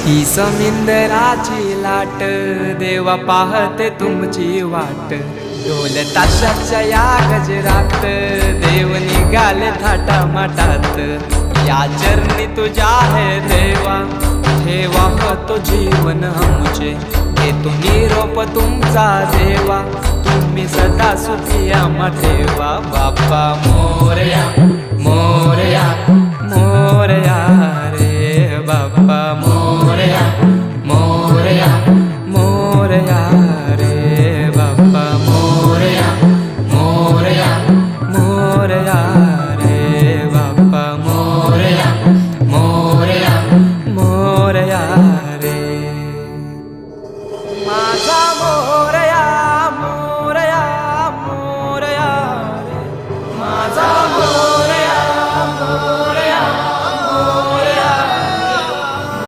ही समिंदराची लाट देवा पाहते तुमची वाट। ढोल ताशाच्या या गजरात देव निघाले थाटा माटात। या चरणी तुझ्या है देवा ठेवा तो जीवन आमचे। घेतो निरोप तुमचा देवा तुम्ही सदा सुखी आम्हा ठेवा। बाप्पा मोरया मोरया मोरया रे बाप्पा मोरया।